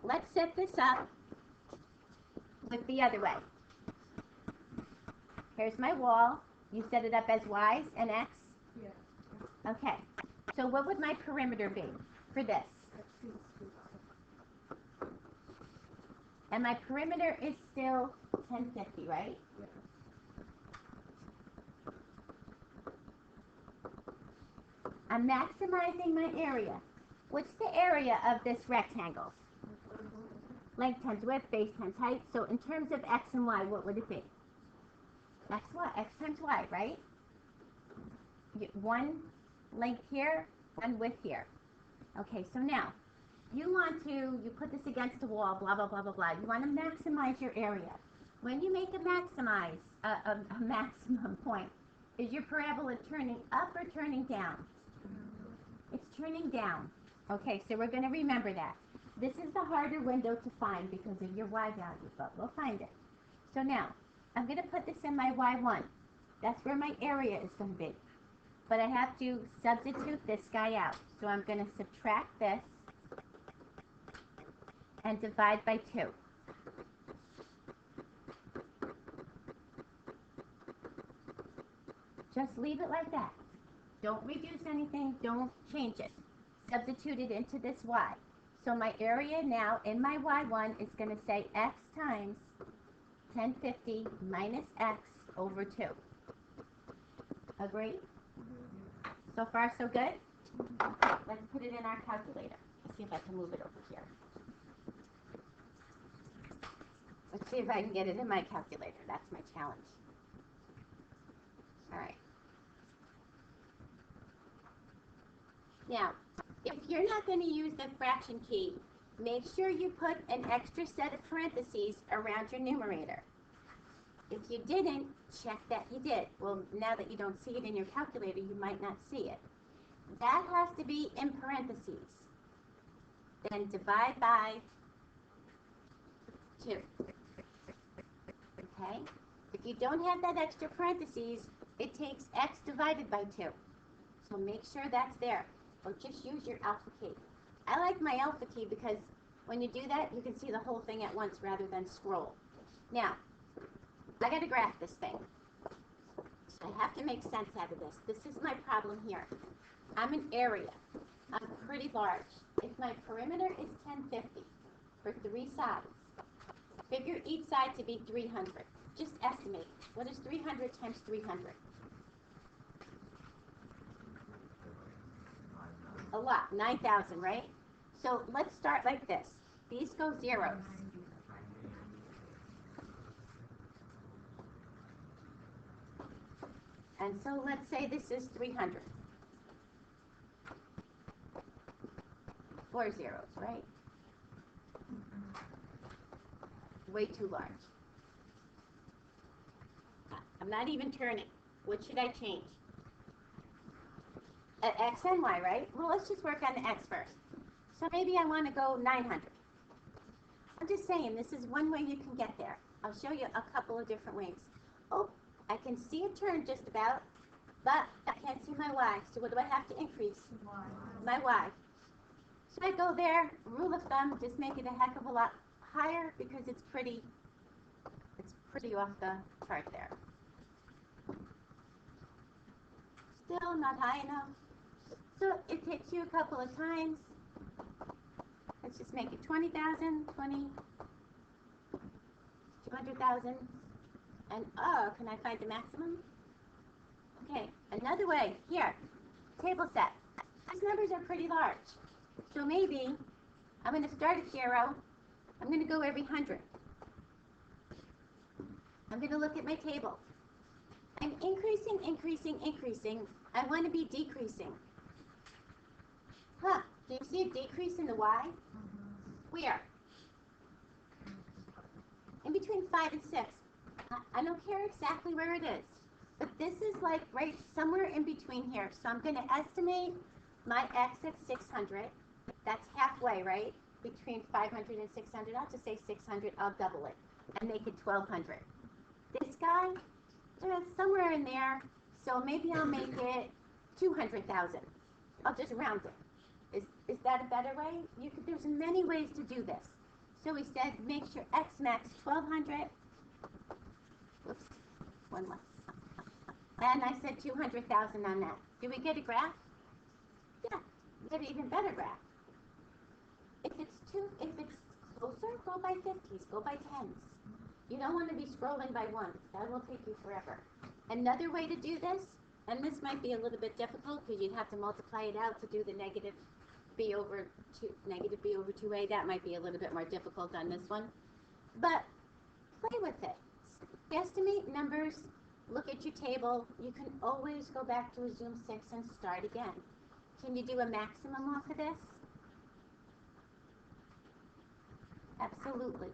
let's set this up with the other way. Here's my wall. You set it up as Y's and X? Yeah. Okay. So what would my perimeter be for this? And my perimeter is still 1050, right? Yeah. I'm maximizing my area. What's the area of this rectangle? Length times width, base times height. So in terms of X and Y, what would it be? X times Y, right? One length here, one width here. Okay, so now, you put this against the wall, blah, blah, blah, blah, blah. You want to maximize your area. When you make a maximum point, is your parabola turning up or turning down? It's turning down. Okay, so we're going to remember that. This is the harder window to find because of your Y value, but we'll find it. So now, I'm going to put this in my Y1. That's where my area is going to be. But I have to substitute this guy out. So I'm going to subtract this and divide by 2. Just leave it like that. Don't reduce anything. Don't change it. Substitute it into this Y. So my area now in my Y1 is going to say X times 1050 minus X over 2. Agree? So far, so good? Let's put it in our calculator. Let's see if I can move it over here. Let's see if I can get it in my calculator. That's my challenge. All right. Now, if you're not going to use the fraction key, make sure you put an extra set of parentheses around your numerator. If you didn't, check that you did. Well, now that you don't see it in your calculator, you might not see it. That has to be in parentheses. Then divide by 2. Okay? If you don't have that extra parentheses, it takes X divided by 2. So make sure that's there. Or just use your alpha key. I like my alpha key because when you do that, you can see the whole thing at once rather than scroll. Now, I got to graph this thing. So I have to make sense out of this. This is my problem here. I'm an area. I'm pretty large. If my perimeter is 1050 for 3 sides, figure each side to be 300. Just estimate. What is 300 times 300? A lot. 9,000, right? So let's start like this. These go zeros. And so let's say this is 300. 4 zeros, right? Way too large. I'm not even turning. What should I change? X and Y, right? Well, let's just work on the X first. So maybe I want to go 900. I'm just saying, this is one way you can get there. I'll show you a couple of different ways. Oh, I can see a turn just about, but I can't see my Y. So what do I have to increase? My Y. So I go there, rule of thumb, just make it a heck of a lot higher because it's pretty off the chart there. Still not high enough. So it takes you a couple of times. Let's just make it 20,000, 20, 200,000. And oh, can I find the maximum? Okay, another way. Here, table set. These numbers are pretty large. So maybe I'm going to start at 0. I'm going to go every 100. I'm going to look at my table. I'm increasing, increasing, increasing. I want to be decreasing. Huh, do you see a decrease in the Y? Where? In between 5 and 6. I don't care exactly where it is. But this is like right somewhere in between here. So I'm going to estimate my X at 600. That's halfway, right? Between 500 and 600. I'll just say 600. I'll double it and make it 1,200. This guy, somewhere in there. So maybe I'll make it 200,000. I'll just round it. Is that a better way? There's many ways to do this. So we said make sure X max 1200. Whoops, one less. And I said 200,000 on that. Do we get a graph? Yeah, we get an even better graph. If it's closer, go by 50s, go by 10s. You don't want to be scrolling by ones. That will take you forever. Another way to do this, and this might be a little bit difficult because you'd have to multiply it out to do the negative b over 2a. That might be a little bit more difficult on this one. But play with it. Estimate numbers, look at your table. You can always go back to a Zoom 6 and start again. Can you do a maximum off of this? Absolutely.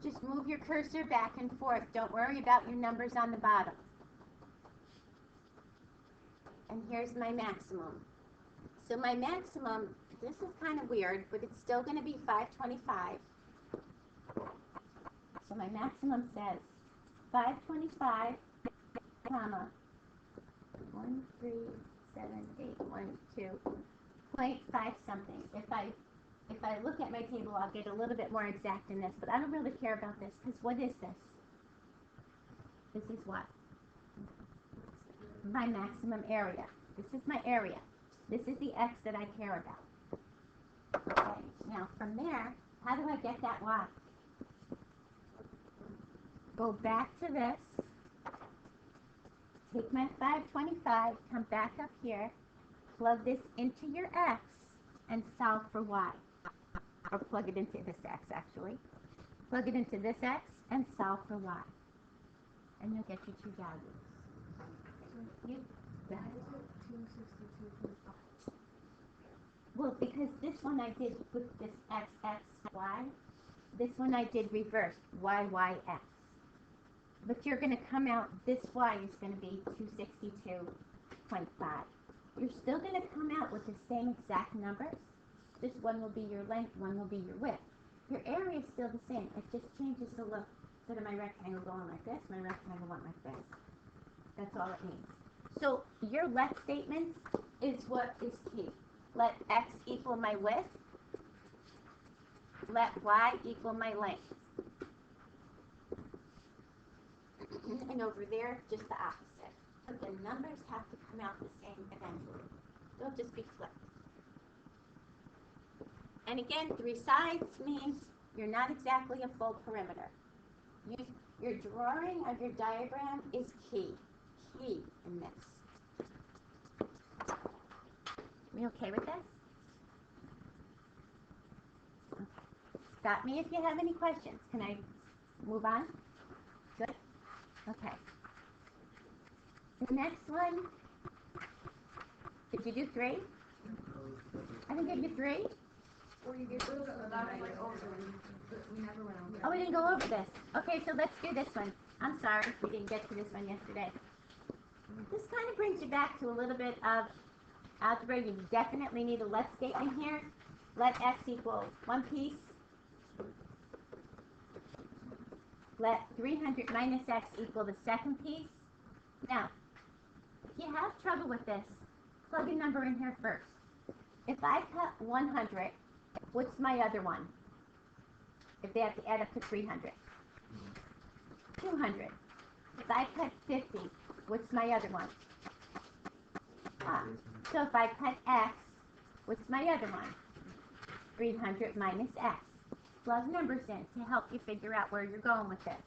Just move your cursor back and forth. Don't worry about your numbers on the bottom. And here's my maximum. So my maximum, this is kind of weird, but it's still going to be 525. So my maximum says 525, comma, 137,812.5 something. If I look at my table, I'll get a little bit more exact in this, but I don't really care about this, because what is this? This is what? My maximum area. This is my area. This is the X that I care about. Okay, now from there, how do I get that Y? Go back to this. Take my 525, come back up here, plug this into your X, and solve for Y. Or plug it into this X, actually. Plug it into this X and solve for Y. And you'll get your two values. Well, because this one I did with this X, X, Y. This one I did reverse, Y, Y, X. But you're going to come out, this Y is going to be 262.5. You're still going to come out with the same exact numbers. This one will be your length, one will be your width. Your area is still the same. It just changes the look. Instead of my rectangle going like this, my rectangle went like this. That's all it means. So your let statement is what is key. Let X equal my width. Let Y equal my length. And over there, just the opposite. But the numbers have to come out the same eventually. They'll just be flipped. And again, 3 sides means you're not exactly a full perimeter. Your drawing of your diagram is key in this. We okay with this? Okay. Stop me if you have any questions. Can I move on? Good? Okay. The next one, did you do 3? I didn't give you 3. Well, you get rid of it without like over, but we never went over. Oh, we didn't go over this. Okay, so let's do this one. I'm sorry, we didn't get to this one yesterday. This kind of brings you back to a little bit of algebra. You definitely need a let statement here. Let X equal 1 piece. Let 300 minus X equal the second piece. Now, if you have trouble with this, plug a number in here first. If I cut 100, what's my other one? If they have to add up to 300. 200. If I cut 50, what's my other one? So if I cut X, what's my other one? 300 minus X. Plug numbers in to help you figure out where you're going with this.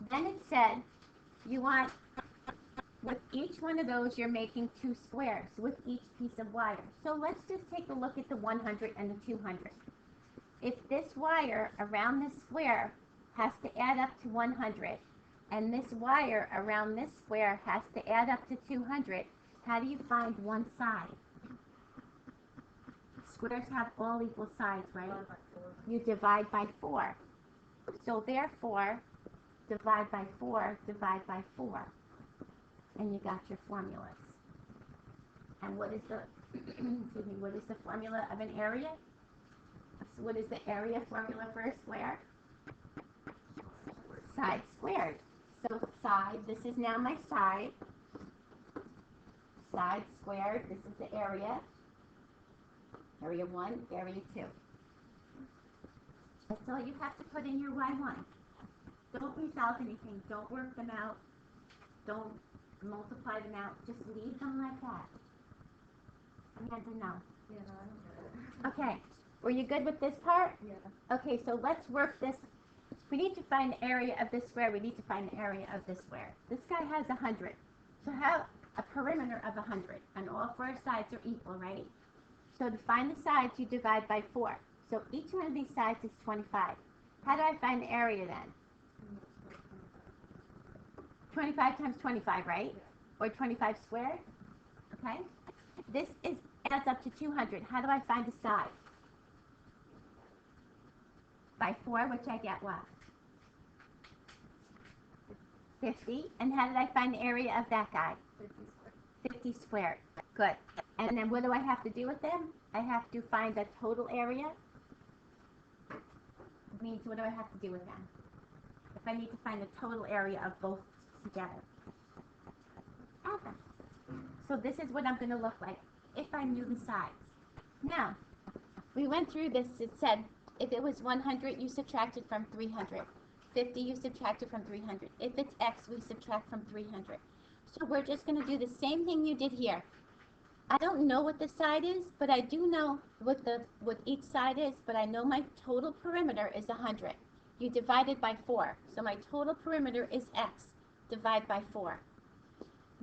Then it said you want, with each one of those, you're making 2 squares with each piece of wire. So let's just take a look at the 100 and the 200. If this wire around this square has to add up to 100, and this wire around this square has to add up to 200, how do you find one side? Squares have all equal sides, right? You divide by 4. So therefore, divide by 4, divide by 4. And you got your formulas. And what is the excuse me, what is the formula of an area? So what is the area formula for a square? Side squared. So side, this is now my side. Side squared, this is the area. area 1, area 2. That's all you have to put in your Y1. Don't resolve anything. Don't work them out. Don't multiply them out. Just leave them like that. Amanda, no. Yeah, no, I don't get it. Okay, were you good with this part? Yeah. Okay, so let's work this. We need to find the area of this square. We need to find the area of this square. This guy has 100. So have a perimeter of 100, and all 4 sides are equal, right? So to find the sides, you divide by 4. So each one of these sides is 25. How do I find the area then? 25 times 25, right? Or 25 squared, okay? This adds up to 200. How do I find the side? By 4, which I get what? 50. And how did I find the area of that guy? 50 squared. 50 squared. Good. And then what do I have to do with them? I have to find the total area. Means what do I have to do with them? If I need to find the total area of both together. Add them. So this is what I'm going to look like if I knew the sides. Now, we went through this. It said if it was 100, you subtracted from 300. 50, you subtracted from 300. If it's x, we subtract from 300. So we're just going to do the same thing you did here. I don't know what the side is, but I do know what each side is, but I know my total perimeter is 100. You divide it by 4. So my total perimeter is x. Divide by 4.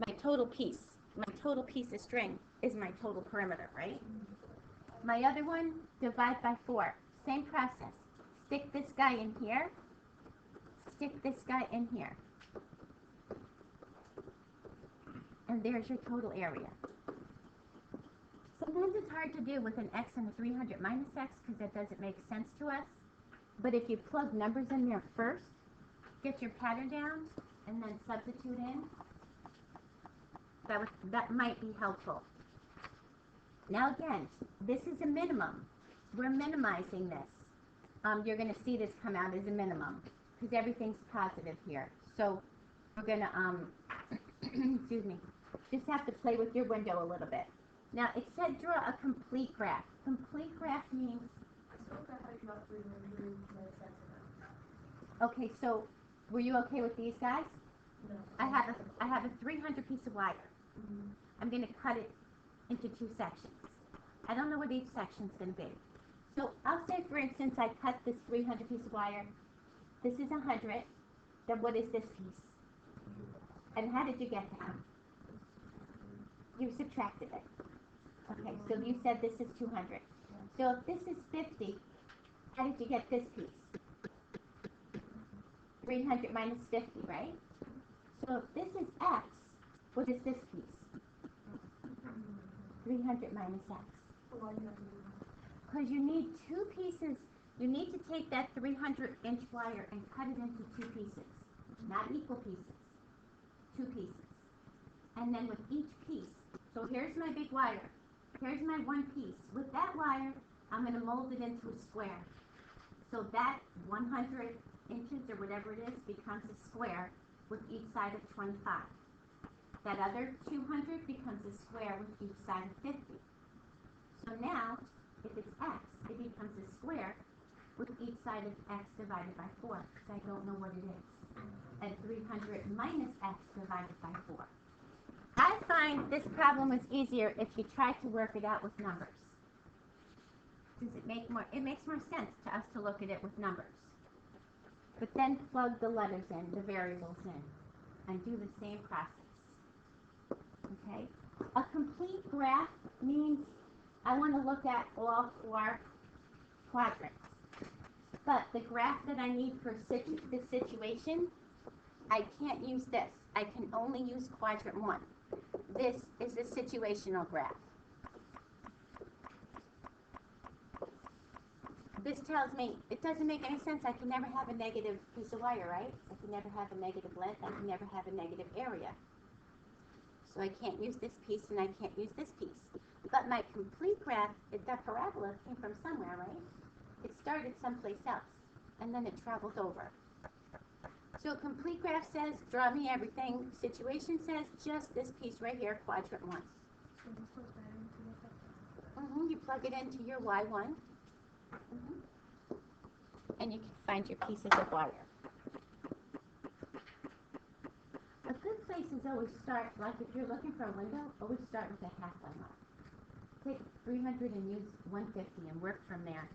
My total piece of string is my total perimeter, right? My other one, divide by 4. Same process. Stick this guy in here. Stick this guy in here. And there's your total area. Sometimes it's hard to do with an x and a 300 minus x because that doesn't make sense to us. But if you plug numbers in there first, get your pattern down, and then substitute in, that might be helpful. Now again, this is a minimum. We're minimizing this. You're going to see this come out as a minimum because everything's positive here. So we're going to, excuse me, just have to play with your window a little bit. Now it said draw a complete graph. Complete graph means, okay, so were you okay with these guys? No. I have a 300 piece of wire. Mm-hmm. I'm going to cut it into 2 sections. I don't know what each section's going to be. So I'll say, for instance, I cut this 300 piece of wire. This is 100. Then what is this piece? And how did you get that? You subtracted it. Okay, so you said this is 200. So if this is 50, how did you get this piece? 300 minus 50, right? So if this is x, what is this piece? 300 minus x. Because you need 2 pieces. You need to take that 300-inch wire and cut it into 2 pieces. Not equal pieces. 2 pieces. And then with each piece, so here's my big wire. Here's my 1 piece. With that wire, I'm going to mold it into a square. So that 100 inches or whatever it is becomes a square with each side of 25. That other 200 becomes a square with each side of 50. So now, if it's x, it becomes a square with each side of x divided by 4, because I don't know what it is. And 300 minus x divided by 4. I find this problem was easier if you try to work it out with numbers. Does it makes more sense to us to look at it with numbers. But then plug the letters in, the variables in, and do the same process. Okay? A complete graph means I want to look at all 4 quadrants. But the graph that I need for this situation, I can't use this. I can only use quadrant 1. This is a situational graph. This tells me it doesn't make any sense. I can never have a negative piece of wire, right? I can never have a negative length. I can never have a negative area. So I can't use this piece and I can't use this piece. But my complete graph, that parabola came from somewhere, right? It started someplace else and then it traveled over. So a complete graph says, draw me everything. Situation says, just this piece right here, quadrant 1. So this was better to look at. You plug it into your Y1. And you can find your pieces of wire. A good place is always start, like if you're looking for a window, always start with a halfway mark. Take 300 and use 150 and work from there.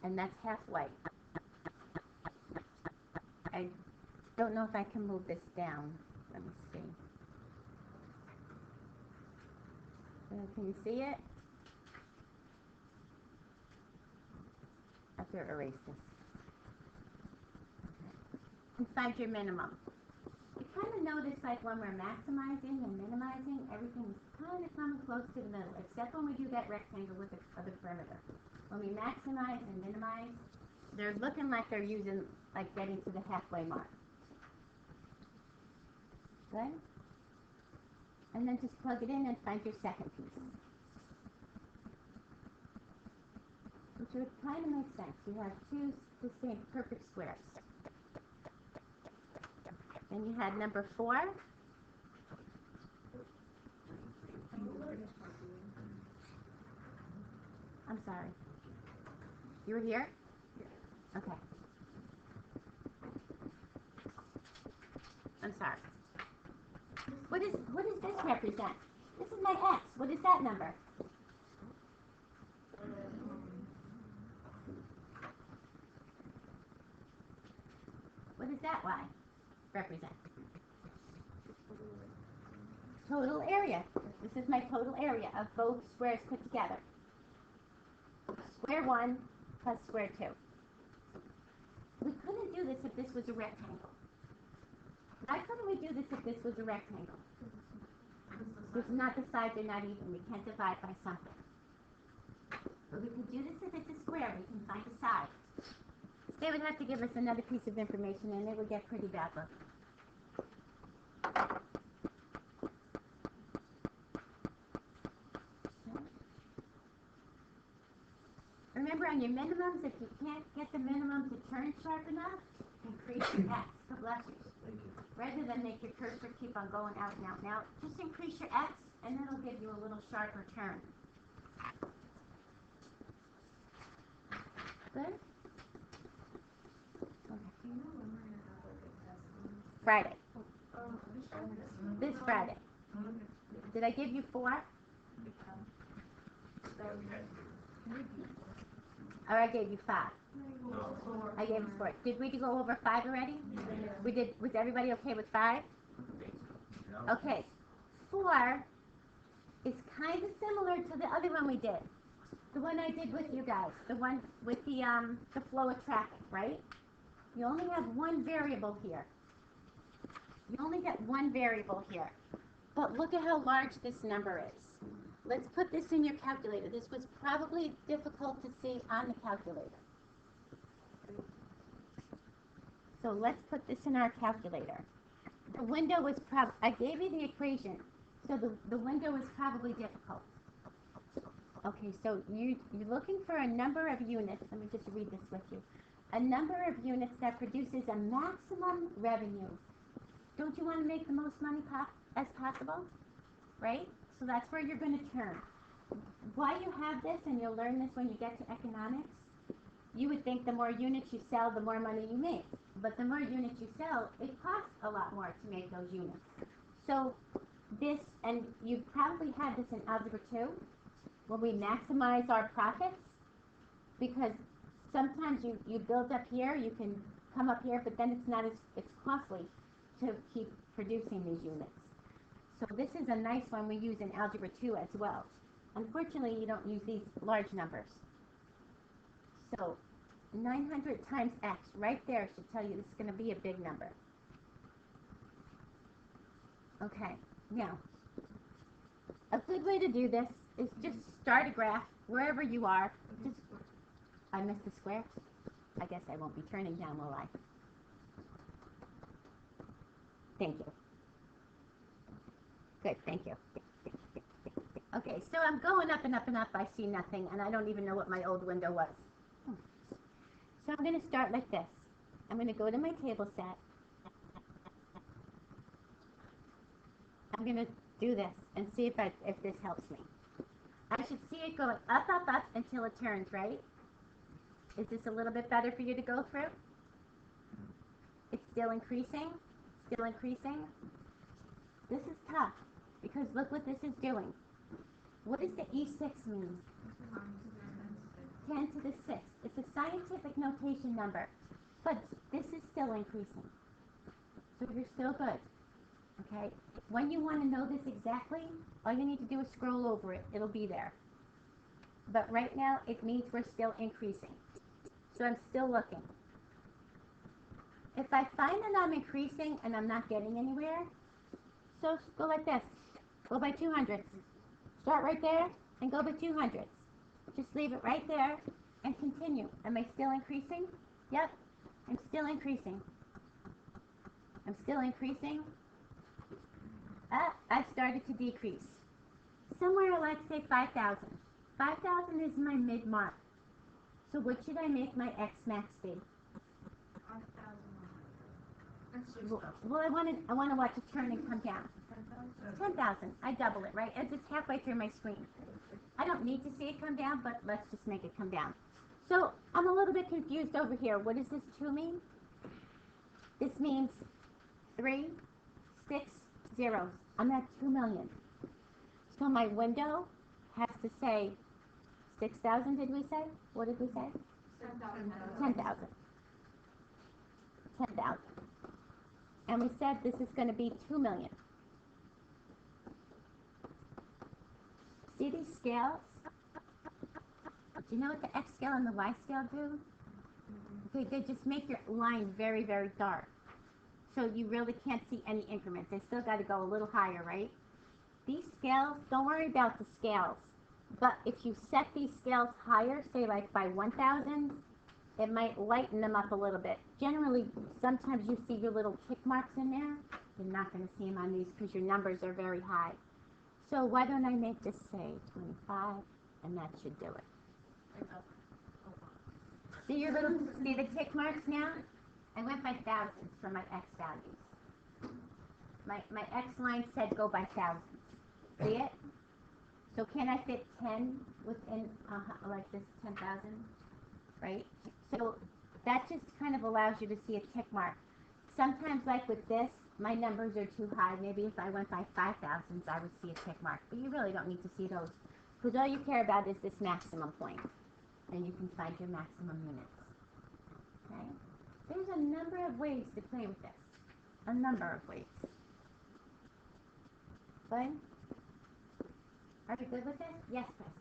And that's halfway. I don't know if I can move this down. Let me see. Can you see it? I have to erase this. And find your minimum. You kind of notice like when we're maximizing and minimizing, everything's kind of coming close to the middle, except when we do that rectangle with the perimeter. When we maximize and minimize, they're looking like they're using, like getting to the halfway mark. Good? And then just plug it in and find your second piece. Which would kind of make sense. You have two distinct perfect squares. Then you had number 4. I'm sorry. You were here? Okay. I'm sorry. What does this represent? This is my X. What is that number? What does that Y represent? Total area. This is my total area of both squares put together. Square 1 plus square 2. We couldn't do this if this was a rectangle. Why couldn't we do this if this was a rectangle? This is not the sides are not even. We can't divide by something. But we can do this if it's a square. We can find a side. They would have to give us another piece of information and it would get pretty bad looking. Remember on your minimums, if you can't get the minimum to turn sharp enough, increase your X. God bless you. Rather than make your cursor keep on going out and out and out, just increase your X and it'll give you a little sharper turn. Good? Okay. Friday. This Friday. Did I give you 4? Or I gave you 5? I gave you 4. Did we go over 5 already? We did. Was everybody okay with 5? Okay. 4 is kind of similar to the other one we did. The one I did with you guys. The one with the flow of traffic, right? You only have one variable here. You only get one variable here. But look at how large this number is. Let's put this in your calculator. This was probably difficult to see on the calculator. So let's put this in our calculator. The window was I gave you the equation. So the window is probably difficult. Okay, so you're looking for a number of units. Let me just read this with you. A number of units that produces a maximum revenue. Don't you want to make the most money as possible? Right? So that's where you're going to turn. Why you have this, and you'll learn this when you get to economics, you would think the more units you sell, the more money you make. But the more units you sell, it costs a lot more to make those units. So this, and you've probably had this in Algebra 2, when we maximize our profits, because sometimes you build up here, you can come up here, but then it's costly to keep producing these units. So this is a nice one we use in Algebra 2 as well. Unfortunately, you don't use these large numbers. So 900 times X right there should tell you this is going to be a big number. Okay, now, a good way to do this is just start a graph wherever you are. I missed the square. I guess I won't be turning down, will I? Thank you. Good, thank you. Okay, so I'm going up and up and up. I see nothing, and I don't even know what my old window was. So I'm going to start like this. I'm going to go to my table set. I'm going to do this and see if this helps me. I should see it going up until it turns, right? Is this a little bit better for you to go through? It's still increasing, still increasing. This is tough because look what this is doing. What does the E6 mean? 10 to the 6th. It's a scientific notation number, but this is still increasing. So you're still good, okay? When you want to know this exactly, all you need to do is scroll over it. It'll be there. But right now, it means we're still increasing. So I'm still looking. If I find that I'm increasing and I'm not getting anywhere, so go like this. Go by 200s. Start right there and go by 200s. Just leave it right there and continue. Am I still increasing? Yep, I'm still increasing. I'm still increasing. I started to decrease. Somewhere, let's say 5,000. 5,000 is my mid-mark. So what should I make my X max be? 5,000. Well, I want to watch it turn and come down. 10,000. I double it, right? As it's halfway through my screen. I don't need to see it come down, but let's just make it come down. So I'm a little bit confused over here. What does this 2 mean? This means 3, 6 zeros. I'm at 2 million. So my window has to say 6,000, did we say? What did we say? 10,000. 10,000. And we said this is going to be 2 million. See these scales? Do you know what the X scale and the Y scale do? Okay, they just make your line very, very dark. So you really can't see any increments. They still got to go a little higher, right? These scales, don't worry about the scales. But if you set these scales higher, say like by 1,000, it might lighten them up a little bit. Generally, sometimes you see your little tick marks in there. You're not going to see them on these because your numbers are very high. So why don't I make this say 25, and that should do it. See the tick marks now? I went by thousands for my X values. My X line said go by thousands. See it? So can I fit 10 within like this 10,000? Right? So that just kind of allows you to see a tick mark. Sometimes like with this, my numbers are too high. Maybe if I went by 5,000s, I would see a tick mark. But you really don't need to see those. Because all you care about is this maximum point. And you can find your maximum units. Okay? There's a number of ways to play with this. A number of ways. Fine? Are you good with this? Yes, Chris.